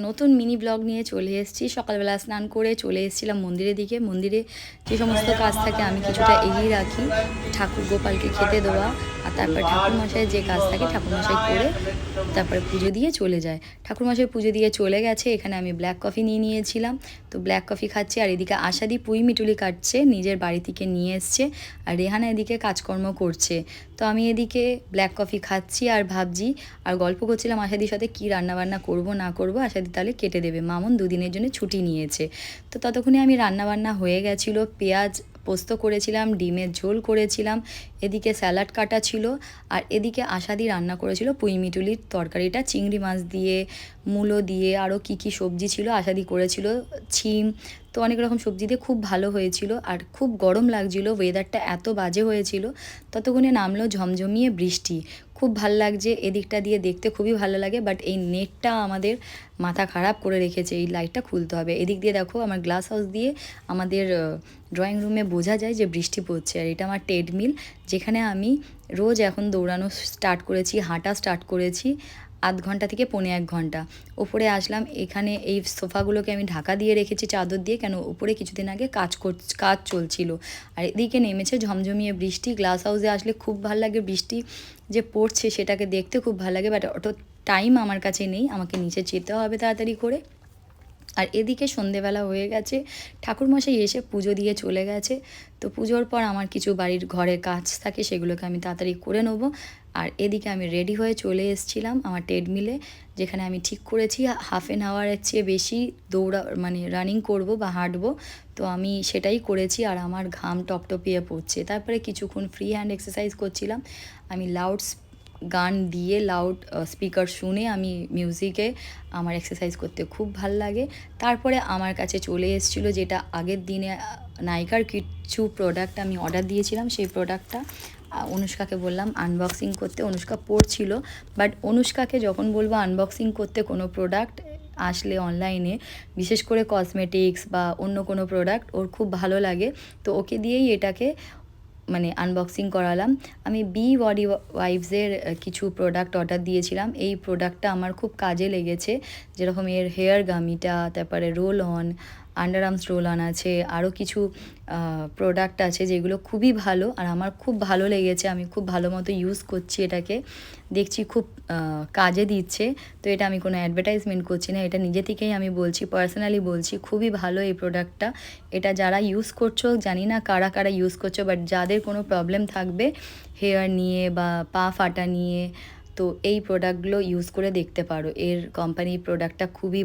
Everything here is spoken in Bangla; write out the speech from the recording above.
নতুন মিনি ব্লগ নিয়ে চলে এসেছি। সকালবেলা স্নান করে চলে এসেছিলাম মন্দিরের দিকে। মন্দিরে যে সমস্ত কাজ থাকে আমি কিছুটা এগিয়ে রাখি। ঠাকুর গোপালকে খেতে দেওয়া আর তারপর ঠাকুরমশাইয়ের যে কাজ থাকে ঠাকুরমশাই করে তারপরে পুজো দিয়ে চলে যায়। ঠাকুরমশাই পুজো দিয়ে চলে গেছে। এখানে আমি ব্ল্যাক কফি নিয়ে নিয়েছিলাম। তো ব্ল্যাক কফি খাচ্ছি আর এদিকে আশাদি পুঁই মিটুলি কাটছে, নিজের বাড়ি থেকে নিয়ে এসছে। আর রেহানা এদিকে কাজকর্ম করছে। তো আমি এদিকে ব্ল্যাক কফি খাচ্ছি আর ভাবছি আর গল্প করছিলাম আশাদির সাথে কী রান্নাবান্না করব না করব। আশাদি তাহলে কেটে দেবে, মামুন দুদিনের জন্য ছুটি নিয়েছে। তো ততক্ষণে আমি রান্নাবান্না হয়ে গেছিলো। পেঁয়াজ পোস্ত করেছিলাম, ডিমের ঝোল করেছিলাম, এদিকে স্যালাড কাটা ছিল আর এদিকে আশাদি রান্না করেছিল পুঁই মিটুলির তরকারিটা চিংড়ি মাছ দিয়ে, মূলো দিয়ে, আরও কী কী সবজি ছিল আশাদি করেছিল, ছিম। তো অনেক রকম সবজি দিয়ে খুব ভালো হয়েছিল আর খুব গরম লাগছিল, ওয়েদারটা এত বাজে হয়েছিল। ততক্ষণে নামলো ঝমঝমিয়ে বৃষ্টি। খুব ভাল লাগছে, এদিকটা দিয়ে দেখতে খুবই ভালো লাগে, বাট এই নেটটা আমাদের মাথা খারাপ করে রেখেছে। এই লাইটটা খুলতে হবে। এদিক দিয়ে দেখো আমার গ্লাস হাউস দিয়ে আমাদের ড্রয়িং রুমে বোঝা যায় যে বৃষ্টি পড়ছে। আর এটা আমার ট্রেডমিল, যেখানে আমি রোজ এখন দৌড়ানো স্টার্ট করেছি, হাঁটা স্টার্ট করেছি আধ ঘন্টা থেকে পৌনে 1 ঘন্টা। ওপরে আসলাম, এখানে এই সোফাগুলোকে আমি ঢাকা দিয়ে রেখেছি চাদর দিয়ে, কেন উপরে কিছুদিন আগে কাজ চলছিল। আর এদিকে নেমেছে ঝমঝমিয়ে বৃষ্টি। গ্লাস হাউসে আসলে খুব ভালো লাগে, বৃষ্টি যে পড়ছে সেটাকে দেখতে খুব ভালো লাগে, বাট অত টাইম আমার কাছে নেই, আমাকে নিচে যেতে হবে তাড়াতাড়ি করে। আর এদিকে সন্ধেবেলা হয়ে গেছে, ঠাকুরমশাই এসে পুজো দিয়ে চলে গেছে। তো পুজোর পর আমার কিছু বাড়ির ঘরের কাজ থাকে, সেগুলোকে আমি তাড়াতাড়ি করে নেব। আর এদিকে আমি রেডি হয়ে চলে এসেছিলাম আমার ট্রেডমিলে, যেখানে আমি ঠিক করেছি হাফ অ্যান আওয়ারের চেয়ে বেশি মানে রানিং করব বা হাঁটবো। তো আমি সেটাই করেছি আর আমার ঘাম টপটপিয়ে পড়ছে। তারপরে কিছুক্ষণ ফ্রি হ্যান্ড এক্সারসাইজ করছিলাম। আমি গান দিয়ে লাউড স্পিকার শুনে আমি মিউজিকে আমার এক্সারসাইজ করতে খুব ভাল লাগে। তারপরে আমার কাছে চলে এসেছিলো যেটা আগের দিনে নাইকার কিছু প্রোডাক্ট আমি অর্ডার দিয়েছিলাম, সেই প্রোডাক্টটা অনুষ্কাকে বললাম আনবক্সিং করতে। অনুষ্কা পড়ছিল, বাট অনুষ্কাকে যখন বলবো আনবক্সিং করতে কোনো প্রোডাক্ট আসলে অনলাইনে, বিশেষ করে কসমেটিক্স বা অন্য কোনো প্রোডাক্ট, ওর খুব ভালো লাগে। তো ওকে দিয়েই এটাকে মানে আনবক্সিং করালাম। আমি বি বডি ওয়াইভসের কিছু প্রোডাক্ট অর্ডার দিয়েছিলাম। এই প্রোডাক্টটা আমার খুব কাজে লেগেছে, যেরকম এর হেয়ার গামিটা, তারপরে roll on, under arms roll on আছে, আরও কিছু প্রোডাক্ট আছে যেগুলো খুবই ভালো আর আমার খুব ভালো লেগেছে। আমি খুব ভালো মতো ইউজ করছি এটাকে, দেখছি খুব কাজে দিচ্ছে। তো এটা আমি কোনো অ্যাডভার্টাইজমেন্ট করছি না, এটা নিজে থেকেই আমি বলছি, পার্সোনালি বলছি খুবই ভালো এই প্রোডাক্টটা। এটা যারা ইউজ করছো, জানি না কারা কারা ইউজ করছো, বাট যাদের কোনো প্রবলেম থাকবে হেয়ার নিয়ে বা পা ফাটা নিয়ে, তো এই প্রোডাক্টগুলো ইউজ করে দেখতে পারো। এর কোম্পানির প্রোডাক্টটা খুবই